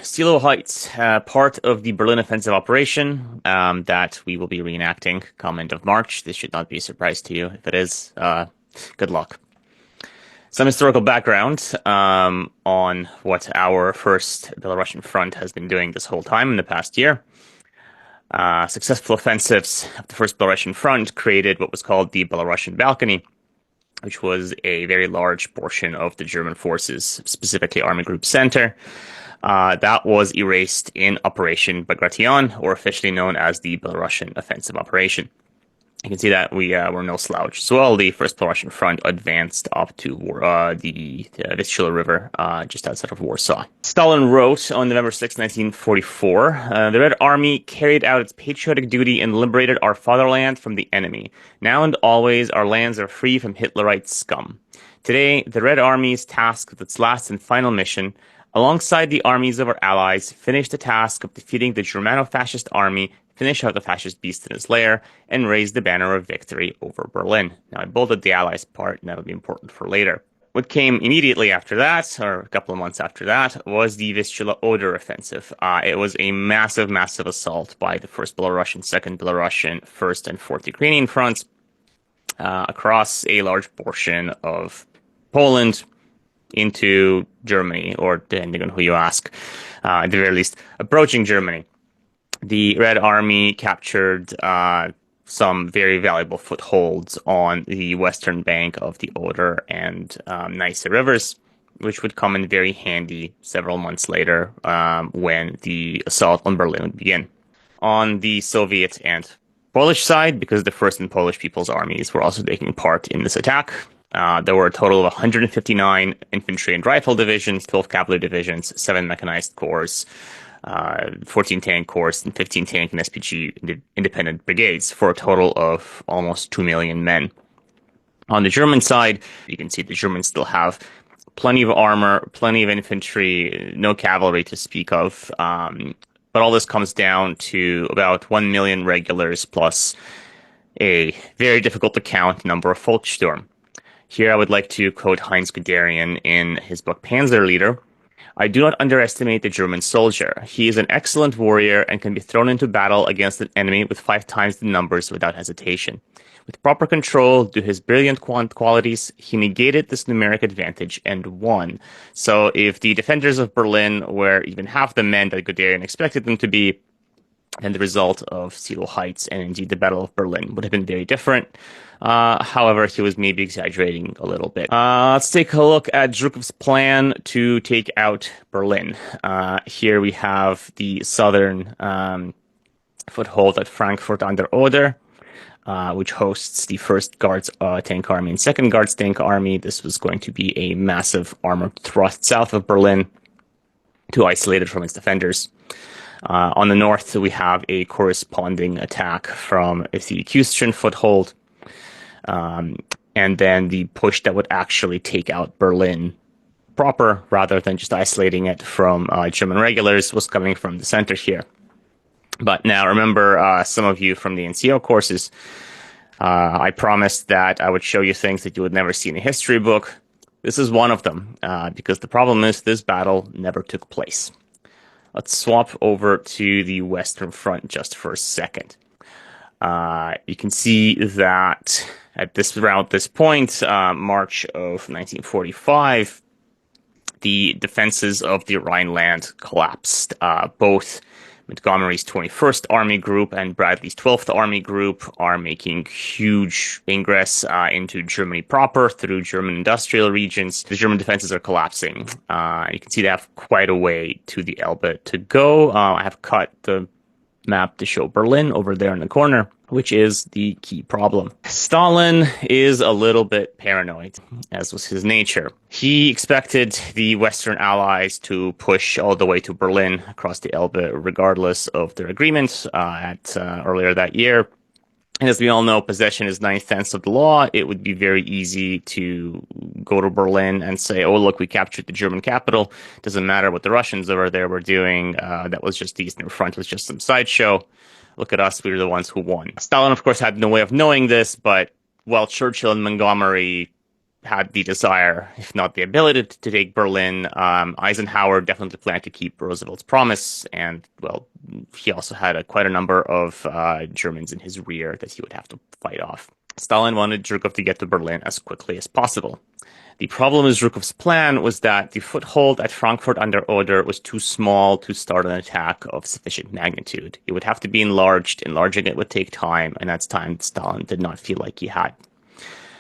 Seelow Heights, part of the Berlin offensive operation that we will be reenacting come end of March. This should not be a surprise to you. If it is, good luck. Some historical background on what our first Belarusian front has been doing this whole time in the past year. Successful offensives of the first Belarusian front created what was called the Belarusian Balcony, which was a very large portion of the German forces, specifically Army Group Center. That was erased in Operation Bagration, or officially known as the Belarusian Offensive Operation. You can see that we were no slouch as well. The first Belarusian front advanced up to the Vistula River just outside of Warsaw. Stalin wrote on November 6, 1944, the Red Army carried out its patriotic duty and liberated our fatherland from the enemy. Now and always our lands are free from Hitlerite scum. Today, the Red Army's tasked with its last and final mission, alongside the armies of our allies, finished the task of defeating the Germano-fascist army, finish out the fascist beast in his lair, and raise the banner of victory over Berlin. Now, I bolded the Allies part, and that'll be important for later. What came immediately after that, or a couple of months after that, was the Vistula-Oder offensive. It was a massive, massive assault by the 1st Belarusian, 2nd Belarusian, 1st and 4th Ukrainian fronts across a large portion of Poland into Germany, or depending on who you ask, at the very least, approaching Germany. The Red Army captured some very valuable footholds on the western bank of the Oder and Neisse rivers, which would come in very handy several months later when the assault on Berlin would begin. On the Soviet and Polish side, because the First and Polish People's Armies were also taking part in this attack, there were a total of 159 infantry and rifle divisions, 12 cavalry divisions, 7 mechanized corps, 14 tank corps, and 15 tank and SPG independent brigades, for a total of almost 2 million men. On the German side, you can see the Germans still have plenty of armor, plenty of infantry, no cavalry to speak of, but all this comes down to about 1 million regulars plus a very difficult to count number of Volkssturm. Here I would like to quote Heinz Guderian in his book Panzerleader. I do not underestimate the German soldier. He is an excellent warrior and can be thrown into battle against an enemy with 5 times the numbers without hesitation. With proper control due to his brilliant qualities, he negated this numeric advantage and won. So if the defenders of Berlin were even half the men that Guderian expected them to be, then the result of Seelow Heights and indeed the Battle of Berlin would have been very different. However, he was maybe exaggerating a little bit. Let's take a look at Zhukov's plan to take out Berlin. Here we have the southern foothold at Frankfurt an der Oder, which hosts the 1st Guards Tank Army and 2nd Guards Tank Army. This was going to be a massive armored thrust south of Berlin to isolate it from its defenders. On the north, we have a corresponding attack from the Kustrian foothold, and then the push that would actually take out Berlin proper, rather than just isolating it from German regulars, was coming from the center here. But now, remember, some of you from the NCO courses, I promised that I would show you things that you would never see in a history book. This is one of them, because the problem is this battle never took place. Let's swap over to the Western Front just for a second. You can see that around this point, March of 1945, the defenses of the Rhineland collapsed. Both Montgomery's 21st Army Group and Bradley's 12th Army Group are making huge ingress into Germany proper through German industrial regions. The German defenses are collapsing. You can see they have quite a way to the Elbe to go. I have cut the map to show Berlin over there in the corner, which is the key problem. Stalin is a little bit paranoid, as was his nature. He expected the Western Allies to push all the way to Berlin across the Elbe, regardless of their agreements earlier that year. And as we all know, possession is 9/10 of the law. It would be very easy to go to Berlin and say, oh, look, we captured the German capital. Doesn't matter what the Russians over there were doing. That was just the Eastern Front, was just some sideshow. Look at us, we were the ones who won. Stalin, of course, had no way of knowing this, but while Churchill and Montgomery had the desire, if not the ability, to take Berlin. Eisenhower definitely planned to keep Roosevelt's promise, and, well, he also had quite a number of Germans in his rear that he would have to fight off. Stalin wanted Zhukov to get to Berlin as quickly as possible. The problem with Zhukov's plan was that the foothold at Frankfurt an der Oder was too small to start an attack of sufficient magnitude. It would have to be enlarged. Enlarging it would take time, and that's time Stalin did not feel like he had.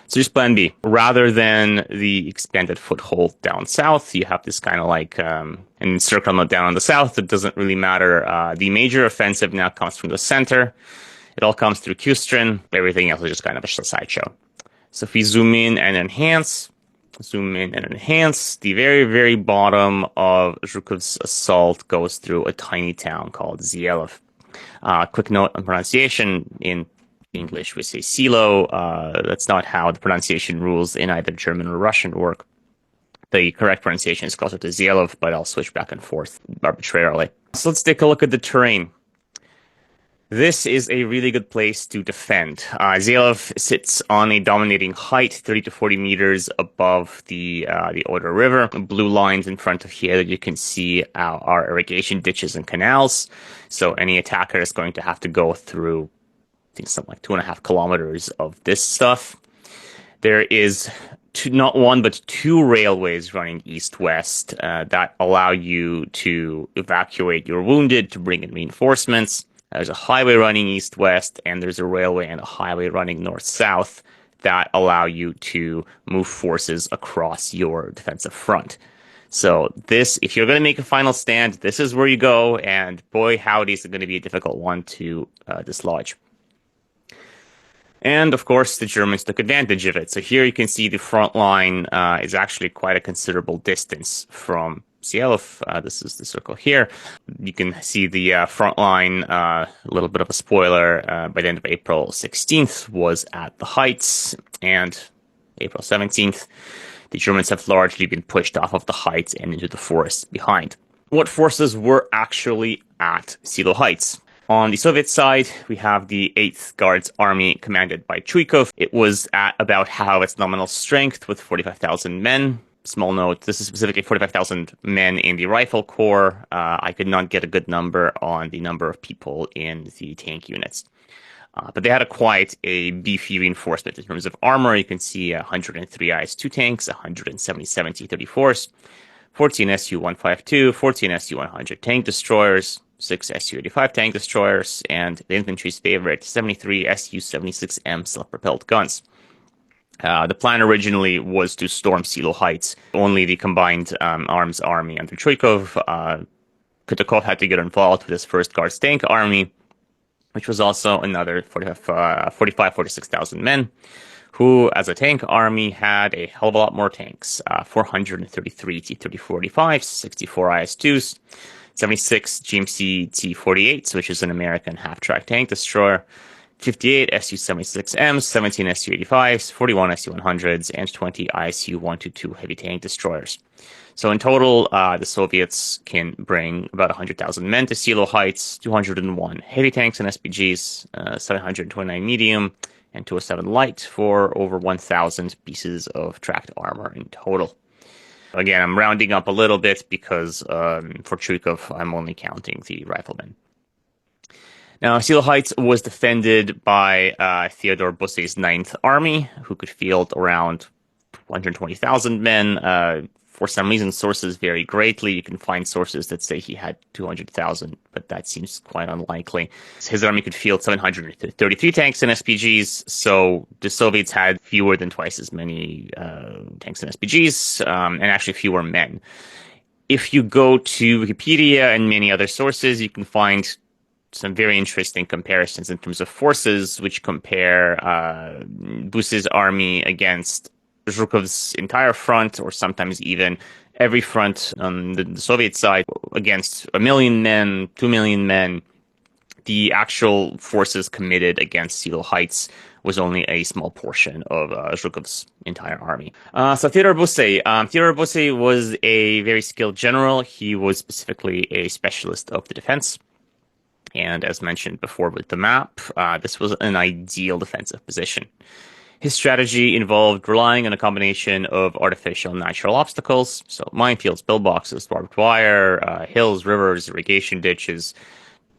So here's plan B. Rather than the expanded foothold down south, you have this kind of like an encirclement down on the south. It doesn't really matter. The major offensive now comes from the center. It all comes through Kustrin. Everything else is just kind of a sideshow. So if we zoom in and enhance, the very, very bottom of Zhukov's assault goes through a tiny town called Zeelov. Quick note on pronunciation: in English we say Seelow. That's not how the pronunciation rules in either German or Russian work. The correct pronunciation is closer to Zeelov, but I'll switch back and forth arbitrarily. So let's take a look at the terrain. This is a really good place to defend. Zeelov sits on a dominating height, 30 to 40 meters above the Oder River. Blue lines in front of here that you can see are irrigation ditches and canals. So any attacker is going to have to go through, I think, something like 2.5 kilometers of this stuff. There is not one, but 2 railways running east-west that allow you to evacuate your wounded, to bring in reinforcements. There's a highway running east-west, and there's a railway and a highway running north-south that allow you to move forces across your defensive front. So this, if you're going to make a final stand, this is where you go, and boy, howdy, is it going to be a difficult one to dislodge. And, of course, the Germans took advantage of it. So here you can see the front line is actually quite a considerable distance from Seelow. This is the circle here. You can see the front line, a little bit of a spoiler, by the end of April 16th was at the heights, and April 17th, the Germans have largely been pushed off of the heights and into the forests behind. What forces were actually at Seelow Heights? On the Soviet side, we have the 8th Guards Army commanded by Zhukov. It was at about half its nominal strength with 45,000 men. Small note, this is specifically 45,000 men in the rifle corps. I could not get a good number on the number of people in the tank units. But they had quite a beefy reinforcement in terms of armor. You can see 103 IS-2 tanks, 177 T-34s, 14 Su-152, 14 Su-100 tank destroyers, 6 Su-85 tank destroyers, and the infantry's favorite, 73 Su-76M self-propelled guns. The plan originally was to storm Seelow Heights. Only the combined arms army under Zhukov. Kutukov had to get involved with his 1st Guards Tank Army, which was also another 46,000 men, who, as a tank army, had a hell of a lot more tanks. 433 T-30-45s, 64 IS-2s, 76 GMC T-48s, which is an American half-track tank destroyer, 58 Su-76Ms, 17 Su-85s, 41 Su-100s, and 20 ISU-122 heavy tank destroyers. So in total, the Soviets can bring about 100,000 men to Seelow Heights, 201 heavy tanks and SPGs, 729 medium, and 207 light for over 1,000 pieces of tracked armor in total. Again, I'm rounding up a little bit because for Zhukov, I'm only counting the riflemen. Now, Seelow Heights was defended by Theodore Busse's 9th Army, who could field around 120,000 men. For some reason, sources vary greatly. You can find sources that say he had 200,000, but that seems quite unlikely. His army could field 733 tanks and SPGs, so the Soviets had fewer than twice as many tanks and SPGs, and actually fewer men. If you go to Wikipedia and many other sources, you can find some very interesting comparisons in terms of forces, which compare Busse's army against Zhukov's entire front, or sometimes even every front on the Soviet side, against 1 million men, 2 million men. The actual forces committed against Seelow Heights was only a small portion of Zhukov's entire army. So Theodore Busse was a very skilled general. He was specifically a specialist of the defense. And as mentioned before with the map, this was an ideal defensive position. His strategy involved relying on a combination of artificial and natural obstacles, so minefields, pillboxes, barbed wire, hills, rivers, irrigation ditches.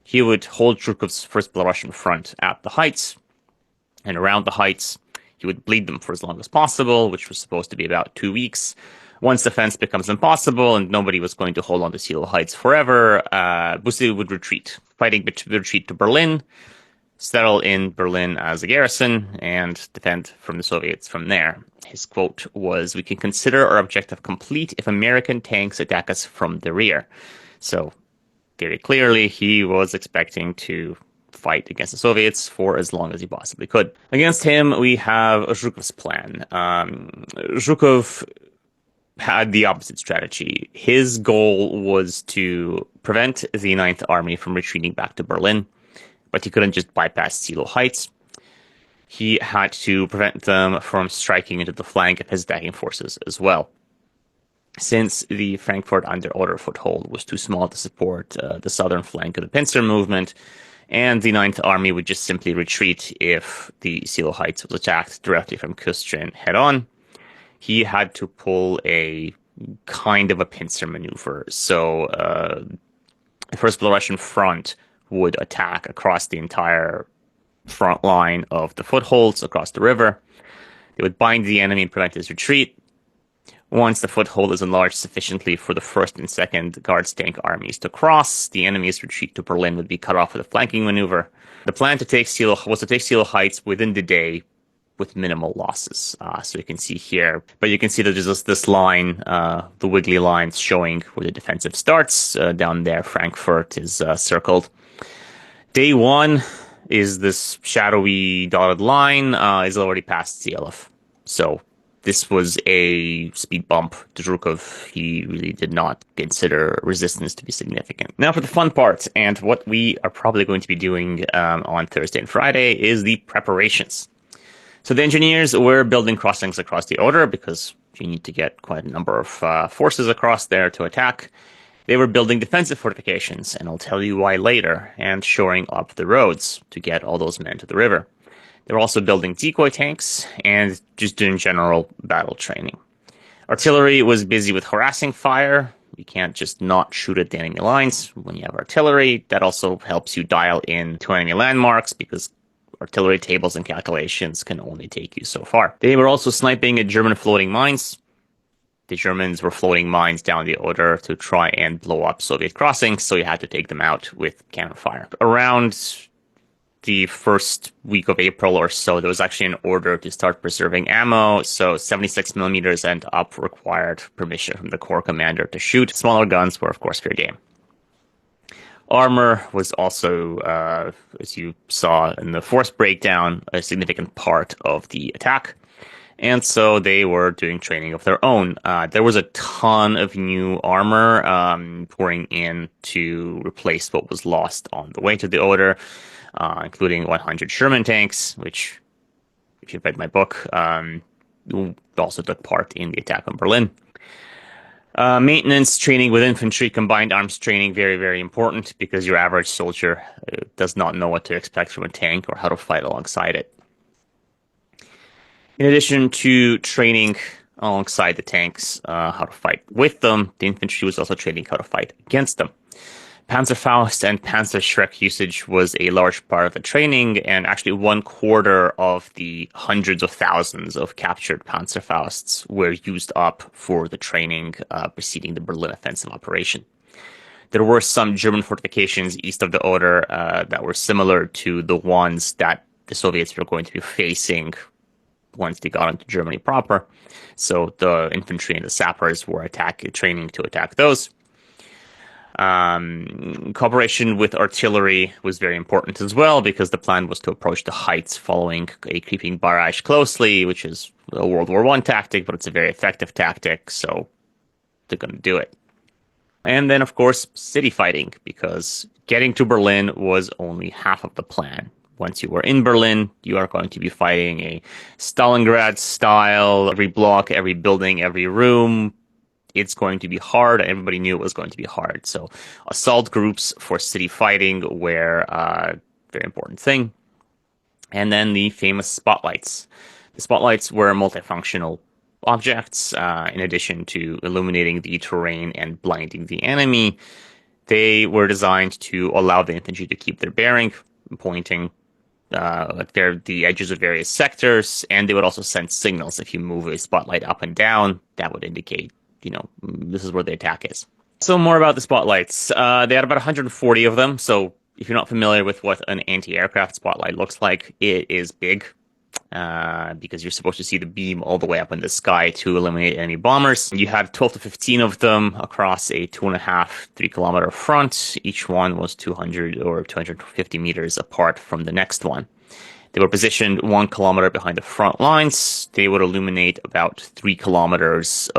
He would hold Zhukov's first Belarusian front at the heights, and around the heights, he would bleed them for as long as possible, which was supposed to be about 2 weeks. Once defense becomes impossible and nobody was going to hold on to Seelow Heights forever, Busse would retreat, fighting the retreat to Berlin, settle in Berlin as a garrison, and defend from the Soviets from there. His quote was, "We can consider our objective complete if American tanks attack us from the rear." So, very clearly, he was expecting to fight against the Soviets for as long as he possibly could. Against him, we have Zhukov's plan. Zhukov had the opposite strategy. His goal was to prevent the Ninth Army from retreating back to Berlin, but he couldn't just bypass Seelow Heights. He had to prevent them from striking into the flank of his attacking forces as well. Since the Frankfurt under Oder foothold was too small to support the southern flank of the pincer movement, and the Ninth Army would just simply retreat if the Seelow Heights was attacked directly from Kustrin head-on, he had to pull a kind of a pincer maneuver. So the First Belarusian Front would attack across the entire front line of the footholds across the river. They would bind the enemy and prevent his retreat. Once the foothold is enlarged sufficiently for the first and second Guards tank armies to cross, the enemy's retreat to Berlin would be cut off with a flanking maneuver. The plan was to take Seelow Heights within the day with minimal losses. So you can see here, but you can see that there's this line, the wiggly lines showing where the defensive starts. Down there, Frankfurt is circled. Day one is this shadowy dotted line, is already past Zeelovskikh. So this was a speed bump to Zhukov. He really did not consider resistance to be significant. Now for the fun part, and what we are probably going to be doing on Thursday and Friday is the preparations. So the engineers were building crossings across the Oder because you need to get quite a number of forces across there to attack. They were building defensive fortifications, and I'll tell you why later, and shoring up the roads to get all those men to the river. They were also building decoy tanks and just doing general battle training. Artillery was busy with harassing fire. You can't just not shoot at the enemy lines when you have artillery. That also helps you dial in to enemy landmarks because artillery tables and calculations can only take you so far. They were also sniping at German floating mines. The Germans were floating mines down the Oder to try and blow up Soviet crossings, so you had to take them out with cannon fire. Around the first week of April or so, there was actually an order to start preserving ammo, so 76 millimeters and up required permission from the Corps commander to shoot. Smaller guns were, of course, fair game. Armor was also, as you saw in the force breakdown, a significant part of the attack. And so they were doing training of their own. There was a ton of new armor pouring in to replace what was lost on the way to the Oder, including 100 Sherman tanks, which, if you've read my book, also took part in the attack on Berlin. Maintenance training with infantry, combined arms training, very, very important because your average soldier does not know what to expect from a tank or how to fight alongside it. In addition to training alongside the tanks, how to fight with them, the infantry was also training how to fight against them. Panzerfaust and Panzerschreck usage was a large part of the training, and actually 1/4 of the hundreds of thousands of captured Panzerfausts were used up for the training preceding the Berlin offensive operation. There were some German fortifications east of the Oder that were similar to the ones that the Soviets were going to be facing once they got into Germany proper. So the infantry and the sappers were training to attack those. Cooperation with artillery was very important as well because the plan was to approach the heights following a creeping barrage closely, which is a World War I tactic, but it's a very effective tactic, so they're going to do it. And then, of course, city fighting, because getting to Berlin was only half of the plan. Once you were in Berlin, you are going to be fighting a Stalingrad style, every block, every building, every room. It's going to be hard. Everybody knew it was going to be hard. So assault groups for city fighting were a very important thing. And then the famous spotlights. The spotlights were multifunctional objects. In addition to illuminating the terrain and blinding the enemy, they were designed to allow the infantry to keep their bearing, pointing at the edges of various sectors, and they would also send signals. If you move a spotlight up and down, that would indicate, this is where the attack is. So more about the spotlights. They had about 140 of them, so if you're not familiar with what an anti-aircraft spotlight looks like, it is big. Because you're supposed to see the beam all the way up in the sky to eliminate enemy bombers. You had 12 to 15 of them across a 2.5, 3 kilometer front. Each one was 200 or 250 meters apart from the next one. They were positioned 1 kilometer behind the front lines. They would illuminate about 3 kilometers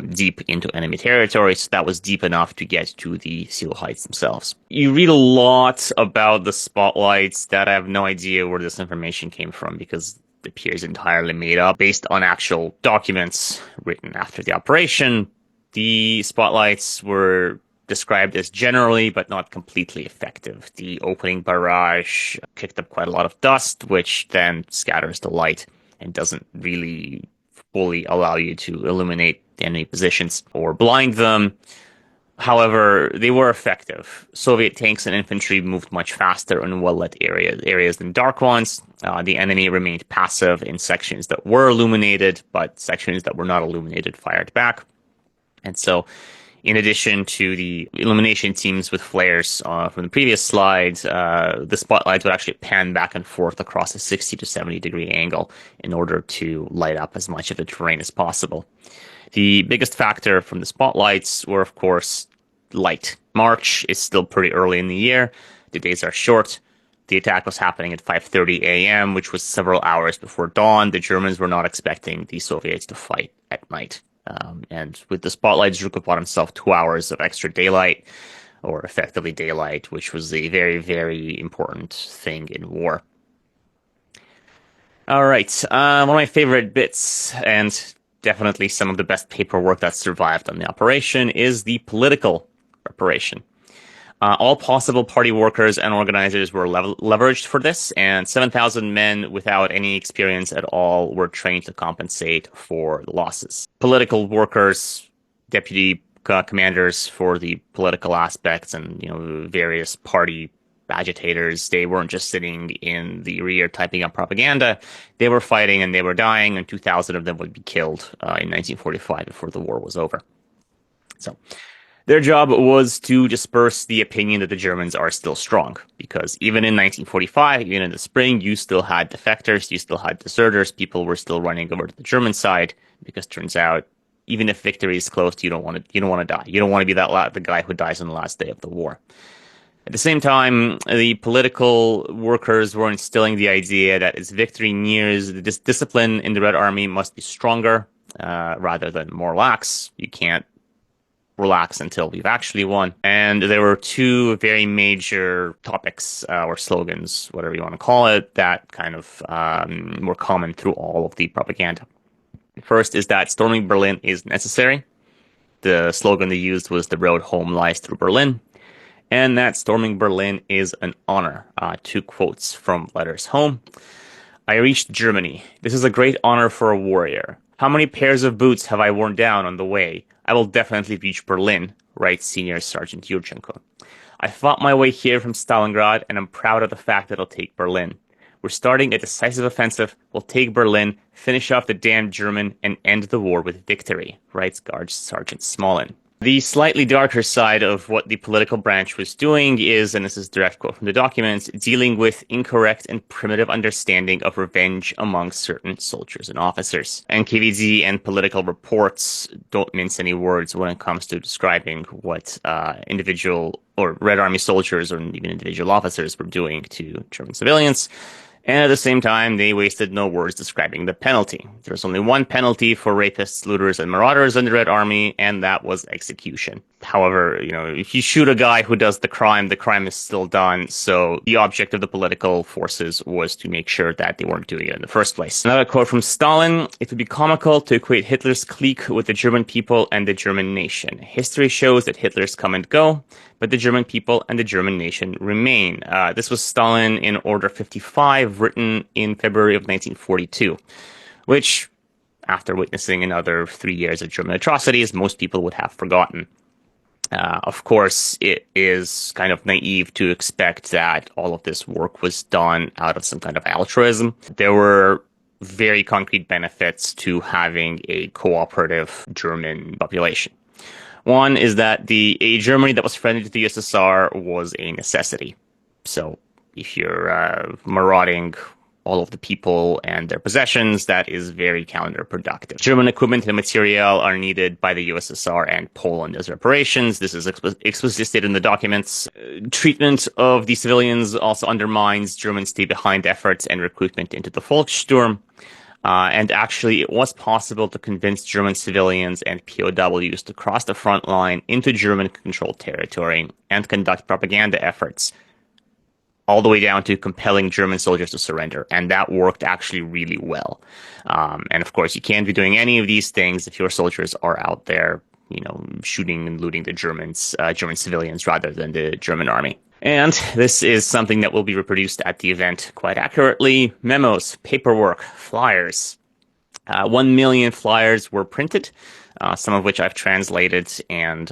deep into enemy territory. So that was deep enough to get to the Seelow Heights themselves. You read a lot about the spotlights that I have no idea where this information came from, because it appears entirely made up based on actual documents written after the operation. The spotlights were described as generally but not completely effective. The opening barrage kicked up quite a lot of dust, which then scatters the light and doesn't really fully allow you to illuminate enemy positions or blind them. However, they were effective. Soviet tanks and infantry moved much faster in well-lit areas than dark ones. The enemy remained passive in sections that were illuminated, but sections that were not illuminated fired back. And so, in addition to the illumination teams with flares from the previous slides, the spotlights would actually pan back and forth across a 60 to 70 degree angle in order to light up as much of the terrain as possible. The biggest factor from the spotlights were, of course, light. March is still pretty early in the year. The days are short. The attack was happening at 5:30 a.m., which was several hours before dawn. The Germans were not expecting the Soviets to fight at night. And with the spotlights, Zhukov bought himself 2 hours of extra daylight, or effectively daylight, which was a very, very important thing in war. All right, one of my favorite bits, and definitely some of the best paperwork that survived on the operation, is the political operation. All possible party workers and organizers were leveraged for this, and 7,000 men without any experience at all were trained to compensate for the losses. Political workers, deputy commanders for the political aspects, and various party agitators, they weren't just sitting in the rear typing up propaganda. They were fighting and they were dying, and 2,000 of them would be killed in 1945 before the war was over. So their job was to disperse the opinion that the Germans are still strong, because even in 1945, even in the spring, you still had defectors, you still had deserters, people were still running over to the German side, because turns out, even if victory is close, you don't want to die. You don't want to be the guy who dies on the last day of the war. At the same time, the political workers were instilling the idea that as victory nears, the discipline in the Red Army must be stronger rather than more lax. You can't relax until we've actually won. And there were two very major topics or slogans, whatever you want to call it, that kind of were common through all of the propaganda. First is that storming Berlin is necessary. The slogan they used was "The road home lies through Berlin." And that storming Berlin is an honor. Two quotes from letters home. "I reached Germany. This is a great honor for a warrior. How many pairs of boots have I worn down on the way? I will definitely reach Berlin," writes Senior Sergeant Yurchenko. "I fought my way here from Stalingrad, and I'm proud of the fact that I'll take Berlin. We're starting a decisive offensive. We'll take Berlin, finish off the damned German, and end the war with victory," writes Guard Sergeant Smolin. The slightly darker side of what the political branch was doing is, and this is a direct quote from the documents, dealing with incorrect and primitive understanding of revenge among certain soldiers and officers. NKVD and political reports don't mince any words when it comes to describing what individual or Red Army soldiers or even individual officers were doing to German civilians. And at the same time, they wasted no words describing the penalty. There's only one penalty for rapists, looters, and marauders in the Red Army, and that was execution. However, if you shoot a guy who does the crime is still done. So the object of the political forces was to make sure that they weren't doing it in the first place. Another quote from Stalin: "It would be comical to equate Hitler's clique with the German people and the German nation. History shows that Hitler's come and go, but the German people and the German nation remain." This was Stalin in Order 55, written in February of 1942. which, after witnessing another 3 years of German atrocities, most people would have forgotten. Of course, it is kind of naive to expect that all of this work was done out of some kind of altruism. There were very concrete benefits to having a cooperative German population. One is that a Germany that was friendly to the USSR was a necessity. So if you're marauding all of the people and their possessions, that is very counterproductive. German equipment and material are needed by the USSR and Poland as reparations. This is explicitly stated in the documents. Treatment of the civilians also undermines German stay-behind efforts and recruitment into the Volkssturm. And actually, it was possible to convince German civilians and POWs to cross the front line into German-controlled territory and conduct propaganda efforts, all the way down to compelling German soldiers to surrender. And that worked actually really well. And of course, you can't be doing any of these things if your soldiers are out there, shooting and looting the German civilians rather than the German army. And this is something that will be reproduced at the event quite accurately. Memos, paperwork, flyers. 1 million flyers were printed, some of which I've translated, and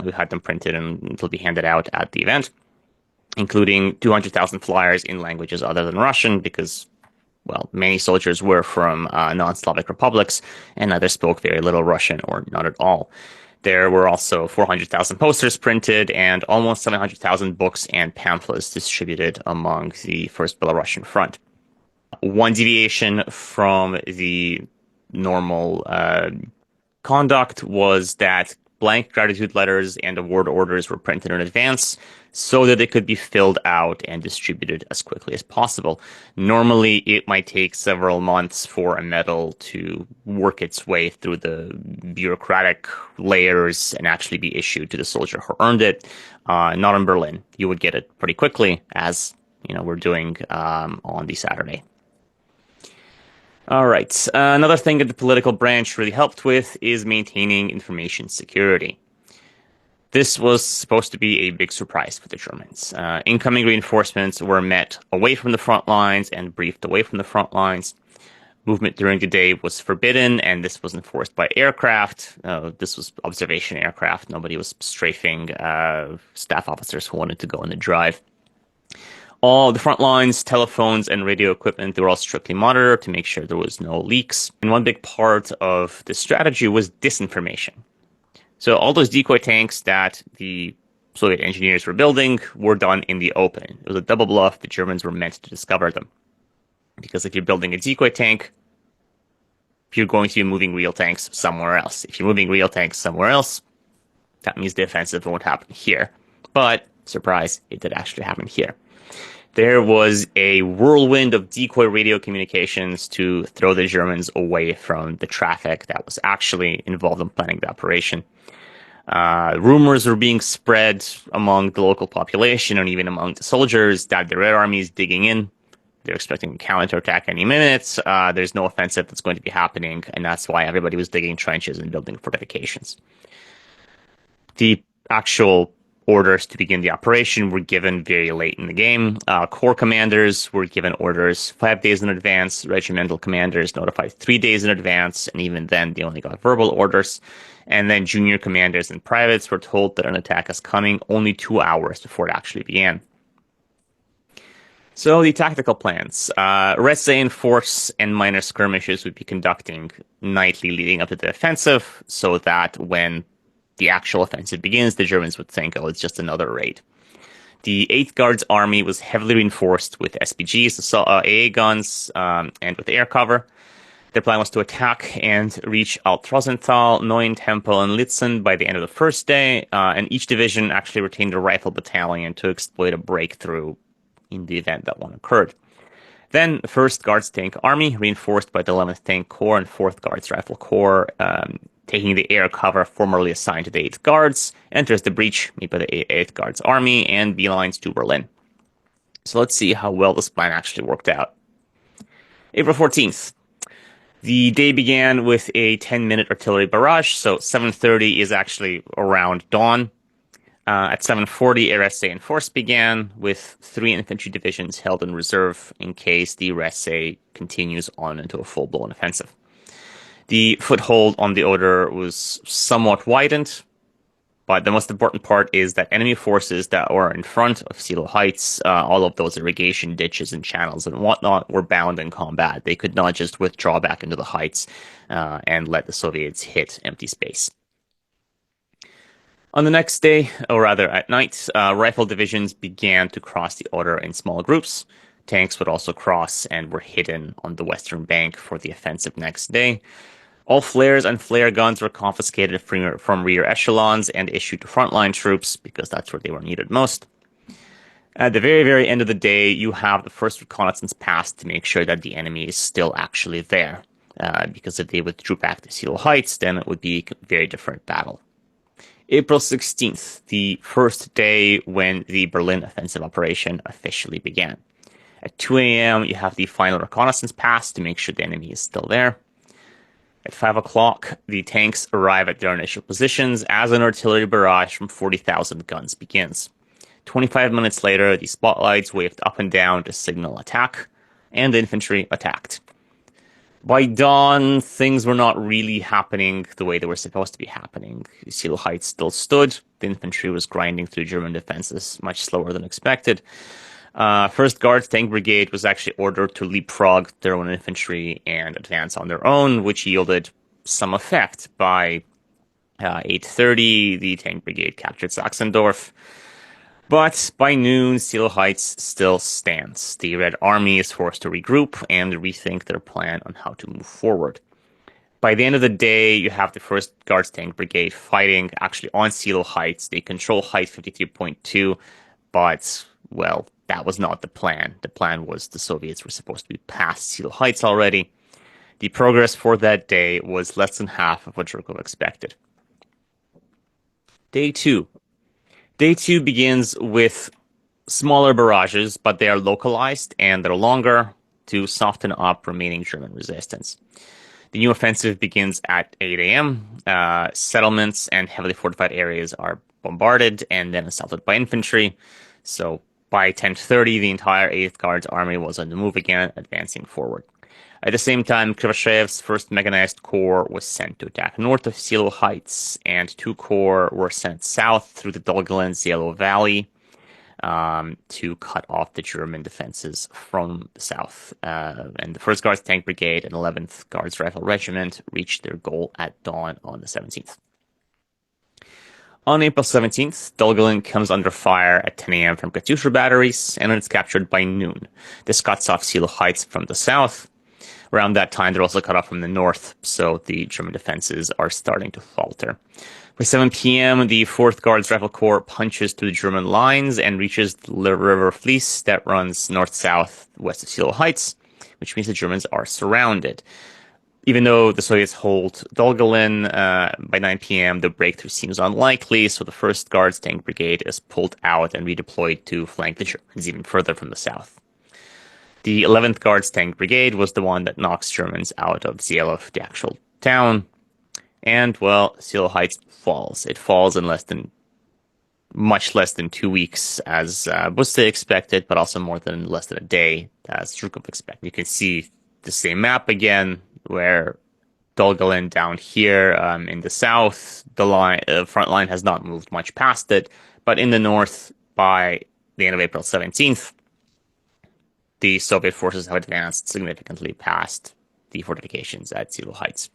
we had them printed and will be handed out at the event, including 200,000 flyers in languages other than Russian, because, well, many soldiers were from non-Slavic republics and either spoke very little Russian or not at all. There were also 400,000 posters printed and almost 700,000 books and pamphlets distributed among the First Belarusian Front. One deviation from the normal conduct was that blank gratitude letters and award orders were printed in advance so that they could be filled out and distributed as quickly as possible. Normally, it might take several months for a medal to work its way through the bureaucratic layers and actually be issued to the soldier who earned it. Not in Berlin. You would get it pretty quickly, as we're doing on the Saturday. All right. Another thing that the political branch really helped with is maintaining information security. This was supposed to be a big surprise for the Germans. Incoming reinforcements were met away from the front lines and briefed away from the front lines. Movement during the day was forbidden, and this was enforced by aircraft. This was observation aircraft. Nobody was strafing staff officers who wanted to go on the drive. All the front lines, telephones, and radio equipment, they were all strictly monitored to make sure there was no leaks. And one big part of the strategy was disinformation. So all those decoy tanks that the Soviet engineers were building were done in the open. It was a double bluff. The Germans were meant to discover them. Because if you're building a decoy tank, you're going to be moving real tanks somewhere else. If you're moving real tanks somewhere else, that means the offensive won't happen here. But, surprise, it did actually happen here. There was a whirlwind of decoy radio communications to throw the Germans away from the traffic that was actually involved in planning the operation. Rumors were being spread among the local population and even among the soldiers that the Red Army is digging in. They're expecting a counterattack any minute. There's no offensive that's going to be happening, and that's why everybody was digging trenches and building fortifications. The actual orders to begin the operation were given very late in the game. Corps commanders were given orders 5 days in advance. Regimental commanders notified 3 days in advance, and even then they only got verbal orders. And then junior commanders and privates were told that an attack is coming only 2 hours before it actually began. So the tactical plans. Red force and minor skirmishes would be conducting nightly leading up to the offensive, so that when the actual offensive begins, the Germans would think, oh, it's just another raid. The 8th Guards Army was heavily reinforced with SPGs, AA guns, and with air cover. Their plan was to attack and reach Alt-Rosenthal, Neuen Tempel, and Litzen by the end of the first day, and each division actually retained a rifle battalion to exploit a breakthrough in the event that one occurred. Then, 1st Guards Tank Army, reinforced by the 11th Tank Corps and 4th Guards Rifle Corps, taking the air cover formerly assigned to the 8th Guards, enters the breach made by the 8th Guards Army and beelines to Berlin. So let's see how well this plan actually worked out. April 14th. The day began with a 10-minute artillery barrage, so 7:30 is actually around dawn. At 7:40, RSA in force began, with 3 infantry divisions held in reserve in case the RSA continues on into a full-blown offensive. The foothold on the Oder was somewhat widened, but the most important part is that enemy forces that were in front of Seelow Heights, all of those irrigation ditches and channels and whatnot, were bound in combat. They could not just withdraw back into the heights and let the Soviets hit empty space. On the next day, or rather at night, rifle divisions began to cross the Oder in small groups. Tanks would also cross and were hidden on the western bank for the offensive next day. All flares and flare guns were confiscated from rear echelons and issued to frontline troops because that's where they were needed most. At the very, very end of the day, you have the first reconnaissance pass to make sure that the enemy is still actually there. Because if they withdrew back to Seelow Heights, then it would be a very different battle. April 16th, the first day when the Berlin offensive operation officially began. At 2 a.m., you have the final reconnaissance pass to make sure the enemy is still there. At 5 o'clock, the tanks arrive at their initial positions as an artillery barrage from 40,000 guns begins. 25 minutes later, the spotlights waved up and down to signal attack, and the infantry attacked. By dawn, things were not really happening the way they were supposed to be happening. Seelow Heights still stood. The infantry was grinding through German defenses much slower than expected. 1st Guards Tank Brigade was actually ordered to leapfrog their own infantry and advance on their own, which yielded some effect. By 8:30, the Tank Brigade captured Sachsendorf. But by noon, Seelow Heights still stands. The Red Army is forced to regroup and rethink their plan on how to move forward. By the end of the day, you have the 1st Guards Tank Brigade fighting actually on Seelow Heights. They control Height 53.2, but, well, that was not the plan. The plan was the Soviets were supposed to be past Seelow Heights already. The progress for that day was less than half of what Zhukov expected. Day 2. Day 2 begins with smaller barrages, but they are localized and they're longer to soften up remaining German resistance. The new offensive begins at 8 a.m. Settlements and heavily fortified areas are bombarded and then assaulted by infantry. So by 10:30, the entire 8th Guards Army was on the move again, advancing forward. At the same time, Krivosheev's 1st Mechanized Corps was sent to attack north of Seelow Heights, and 2 corps were sent south through the Dolgelin-Zielow Valley to cut off the German defenses from the south. And the 1st Guards Tank Brigade and 11th Guards Rifle Regiment reached their goal at dawn on the 17th. On April 17th, Dolgelin comes under fire at 10 a.m. from Katyusha batteries, and it's captured by noon. This cuts off Seelow Heights from the south. Around that time, they're also cut off from the north, so the German defenses are starting to falter. By 7 p.m., the 4th Guards Rifle Corps punches through the German lines and reaches the River Fleece that runs north-south west of Seelow Heights, which means the Germans are surrounded. Even though the Soviets hold Dolgelin, by 9 p.m., the breakthrough seems unlikely, so the 1st Guards Tank Brigade is pulled out and redeployed to flank the Germans even further from the south. The 11th Guards Tank Brigade was the one that knocks Germans out of Zielow, the actual town. And, well, Seelow Heights falls. It falls in much less than 2 weeks, as Busse expected, but also less than a day, as Zhukov expected. You can see the same map again, where Dolgelin down here in the south, the front line has not moved much past it, but in the north, by the end of April 17th, the Soviet forces have advanced significantly past the fortifications at Seelow Heights.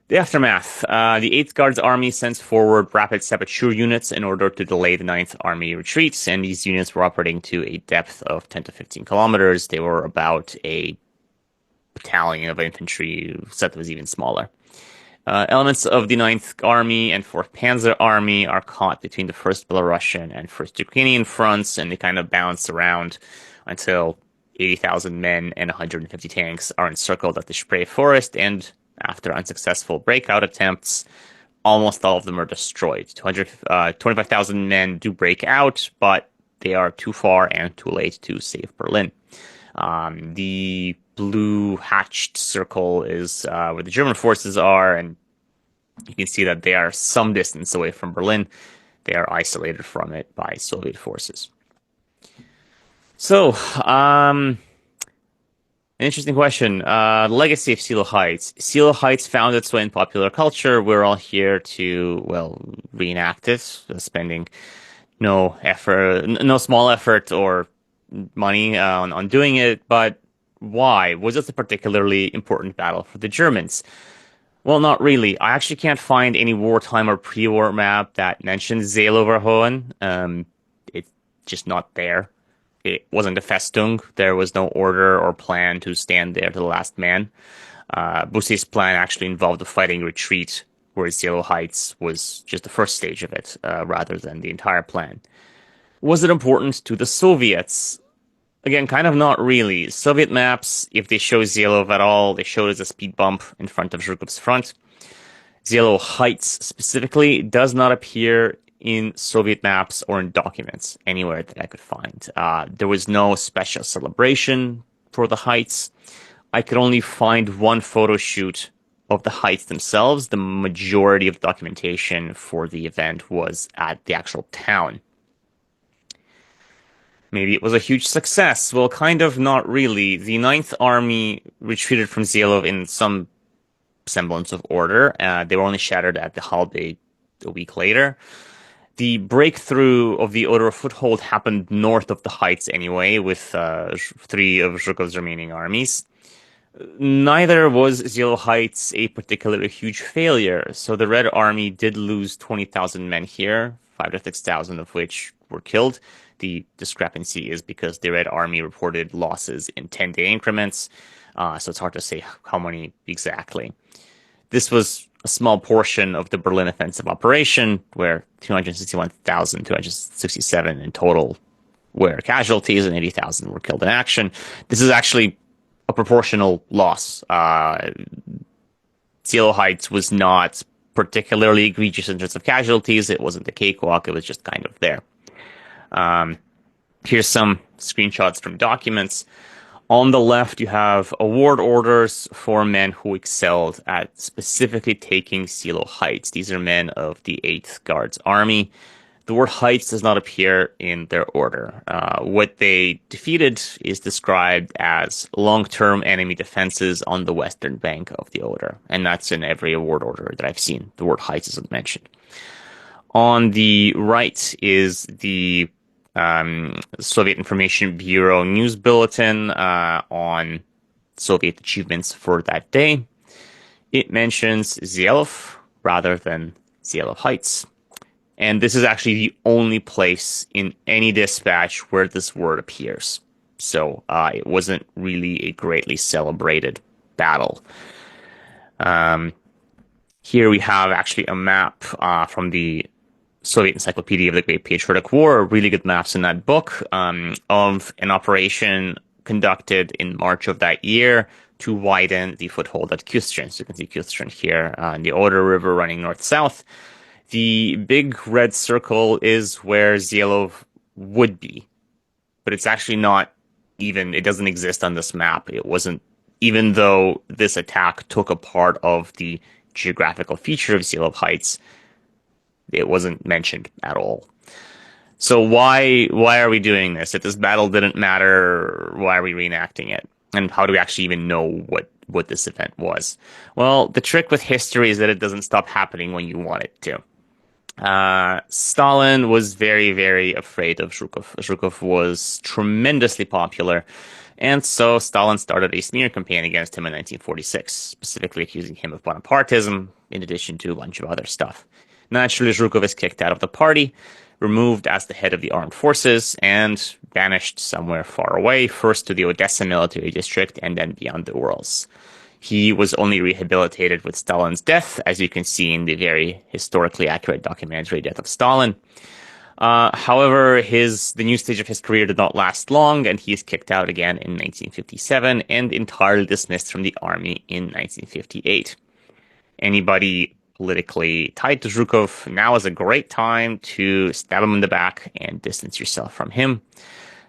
The aftermath. The 8th Guards Army sends forward rapid saboteur units in order to delay the 9th Army retreats, and these units were operating to a depth of 10 to 15 kilometers. They were about a battalion of infantry set that was even smaller. Elements of the 9th Army and 4th Panzer Army are caught between the 1st Belarusian and 1st Ukrainian fronts, and they kind of bounce around until 80,000 men and 150 tanks are encircled at the Spray Forest, and after unsuccessful breakout attempts, almost all of them are destroyed. 25,000 men do break out, but they are too far and too late to save Berlin. The blue hatched circle is where the German forces are, and you can see that they are some distance away from Berlin. They are isolated from it by Soviet forces. So, an interesting question. Legacy of Seelow Heights. Seelow Heights found its way in popular culture. We're all here to, well, reenact it, spending no effort, no small effort or money on doing it. But why? Was this a particularly important battle for the Germans? Well, not really. I actually can't find any wartime or pre-war map that mentions Zeelovskikh. It's just not there. It wasn't a Festung. There was no order or plan to stand there to the last man. Busse's plan actually involved a fighting retreat, whereas Seelow Heights was just the first stage of it, rather than the entire plan. Was it important to the Soviets? Again, kind of not really. Soviet maps, if they show Zeelov at all, they show it as a speed bump in front of Zhukov's front. Seelow Heights specifically does not appear in Soviet maps or in documents anywhere that I could find. There was no special celebration for the heights. I could only find one photo shoot of the heights themselves. The majority of documentation for the event was at the actual town. Maybe it was a huge success. Well, kind of not really. The Ninth Army retreated from Zeelov in some semblance of order. They were only shattered at the Halbe a week later. The breakthrough of the Oder foothold happened north of the heights anyway, with 3 of Zhukov's remaining armies. Neither was Seelow Heights a particularly huge failure, so the Red Army did lose 20,000 men here, 5,000 to 6,000 of which were killed. The discrepancy is because the Red Army reported losses in 10-day increments, so it's hard to say how many exactly. This was a small portion of the Berlin offensive operation, where 261,267 in total were casualties and 80,000 were killed in action. This is actually a proportional loss. Seelow Heights was not particularly egregious in terms of casualties. It wasn't a cakewalk. It was just kind of there. Here's some screenshots from documents. On the left, you have award orders for men who excelled at specifically taking Seelow Heights. These are men of the 8th Guards Army. The word Heights does not appear in their order. What they defeated is described as long-term enemy defenses on the western bank of the Oder. And that's in every award order that I've seen. The word Heights isn't mentioned. On the right is the Soviet Information Bureau news bulletin on Soviet achievements for that day. It mentions Zeelov rather than Seelow Heights. And this is actually the only place in any dispatch where this word appears. So it wasn't really a greatly celebrated battle. Here we have actually a map from the Soviet Encyclopedia of the Great Patriotic War, really good maps in that book, of an operation conducted in March of that year to widen the foothold at Kustrin. So you can see Kustrin here in the Oder River running north-south. The big red circle is where Zeelov would be, but it's actually not even, it doesn't exist on this map. It wasn't, even though this attack took a part of the geographical feature of Seelow Heights, it wasn't mentioned at all. So why are we doing this? If this battle didn't matter, why are we reenacting it? And how do we actually even know what this event was? Well, the trick with history is that it doesn't stop happening when you want it to. Stalin was very, very afraid of Zhukov. Zhukov was tremendously popular, and so Stalin started a smear campaign against him in 1946, specifically accusing him of Bonapartism, in addition to a bunch of other stuff. Naturally, Zhukov is kicked out of the party, removed as the head of the armed forces, and banished somewhere far away, first to the Odessa military district and then beyond the Urals. He was only rehabilitated with Stalin's death, as you can see in the very historically accurate documentary Death of Stalin. However, the new stage of his career did not last long, and he is kicked out again in 1957 and entirely dismissed from the army in 1958. Anybody politically tied to Zhukov, now is a great time to stab him in the back and distance yourself from him,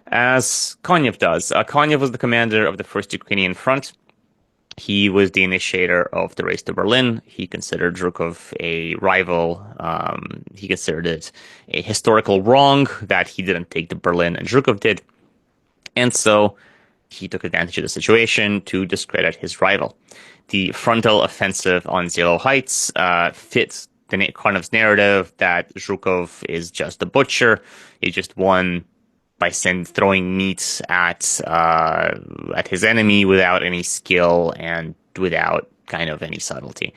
as Konyev does. Konyev was the commander of the First Ukrainian Front. He was the initiator of the race to Berlin. He considered Zhukov a rival. He considered it a historical wrong that he didn't take to Berlin and Zhukov did. And so he took advantage of the situation to discredit his rival. The frontal offensive on Seelow Heights fits Konov's narrative that Zhukov is just a butcher. He just won by throwing meat at his enemy without any skill and without kind of any subtlety.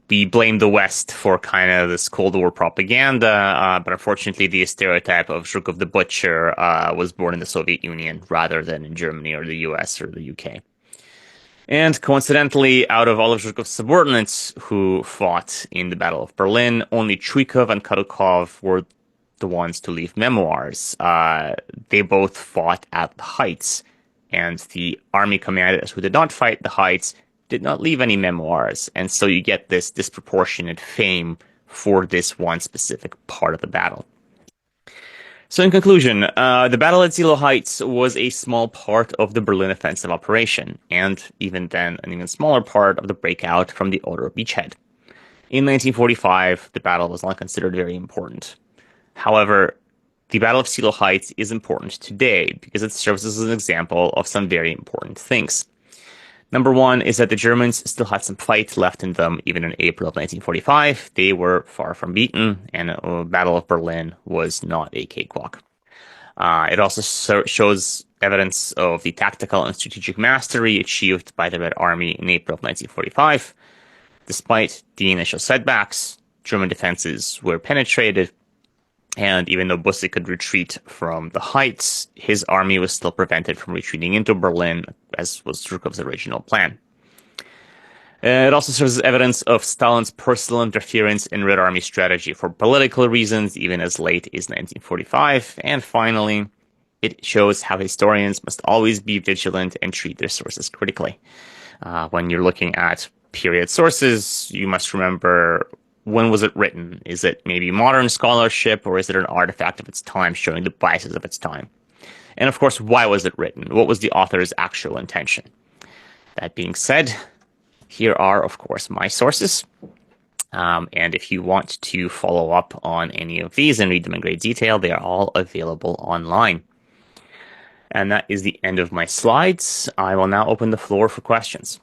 We blame the West for kind of this Cold War propaganda, but unfortunately the stereotype of Zhukov the butcher was born in the Soviet Union rather than in Germany or the US or the UK. And coincidentally, out of all of Zhukov's subordinates who fought in the Battle of Berlin, only Chuikov and Kadukov were the ones to leave memoirs. They both fought at the Heights, and the army commanders who did not fight the Heights did not leave any memoirs, and so you get this disproportionate fame for this one specific part of the battle. So in conclusion, the battle at Seelow Heights was a small part of the Berlin offensive operation, and even then, an even smaller part of the breakout from the Oder beachhead. In 1945, the battle was not considered very important. However, the Battle of Seelow Heights is important today because it serves as an example of some very important things. Number one is that the Germans still had some fight left in them even in April of 1945. They were far from beaten, and the Battle of Berlin was not a cakewalk. It also shows evidence of the tactical and strategic mastery achieved by the Red Army in April of 1945. Despite the initial setbacks, German defenses were penetrated, and even though Busse could retreat from the Heights, his army was still prevented from retreating into Berlin, as was Zhukov's original plan. It also serves as evidence of Stalin's personal interference in Red Army strategy for political reasons, even as late as 1945. And finally, it shows how historians must always be vigilant and treat their sources critically. When you're looking at period sources, you must remember, when was it written? Is it maybe modern scholarship, or is it an artifact of its time showing the biases of its time? And of course, why was it written? What was the author's actual intention? That being said, here are, of course, my sources. And if you want to follow up on any of these and read them in great detail, they are all available online. And that is the end of my slides. I will now open the floor for questions.